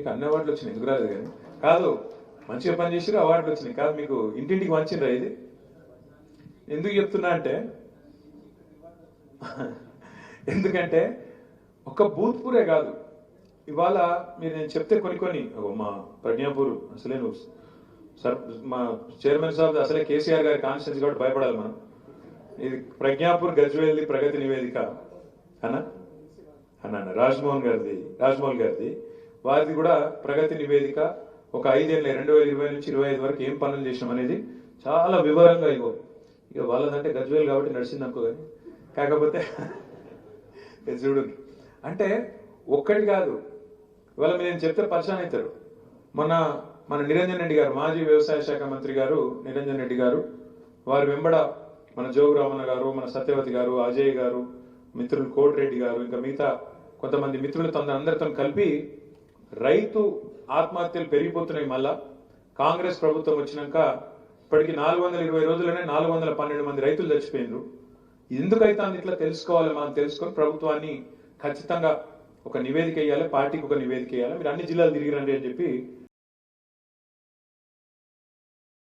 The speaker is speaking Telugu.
మీకు అన్ని అవార్డులు వచ్చినాయి, ఎందుకు రాలేదు కానీ కాదు, మంచిగా పనిచేసారు, అవార్డులు వచ్చినాయి కాదు, మీకు ఇంటింటికి మంచిరా ఇది. ఎందుకు చెప్తున్నా అంటే ఎందుకంటే ఒక భూత్పూరే కాదు, ఇవాళ మీరు నేను చెప్తే కొన్ని మా ప్రజ్ఞాపూర్ అసలే నువ్వు సార్ మా చైర్మన్ సాబ్ అసలే కేసీఆర్ గారి కాన్స్టిట్యూన్సీ కాబట్టి భయపడాలి మనం. ఇది ప్రజ్ఞాపూర్ గజ్వేల్ది ప్రగతి నివేదిక అన్న రాజ్మోహన్ గారిది వారిది కూడా ప్రగతి నివేదిక. ఒక 5 ఏళ్ళ 2020 నుంచి 25 వరకు ఏం పనులు చేసినాం అనేది చాలా వివరంగా ఇక వాళ్ళదంటే గజ్వేల్ కాబట్టి నడిచింది అనుకో, కానీ కాకపోతే చూడు అంటే ఒక్కటి కాదు, ఇవాళ నేను చెప్తే పరిచయం అవుతారు. మన నిరంజన్ రెడ్డి గారు, మాజీ వ్యవసాయ శాఖ మంత్రి గారు నిరంజన్ రెడ్డి గారు, వారి వెంబడ మన జోగు రామన్న గారు, మన సత్యవతి గారు, అజయ్ గారు, మిత్రులు కోటిరెడ్డి గారు, ఇంకా మిగతా కొంతమంది మిత్రులతో అందరితో కలిపి రైతు ఆత్మహత్యలు పెరిగిపోతున్నాయి. మళ్ళా కాంగ్రెస్ ప్రభుత్వం వచ్చినాక ఇప్పటికి 420 రోజులనే 412 మంది రైతులు చచ్చిపోయినారు. ఎందుకైతే ఇట్లా తెలుసుకోవాలి, మనం తెలుసుకొని ప్రభుత్వాన్ని ఖచ్చితంగా ఒక నివేదిక ఇవ్వాలి, పార్టీకి ఒక నివేదిక ఇవ్వాలి, మీరు అన్ని జిల్లాలు తిరిగిరండి అని చెప్పి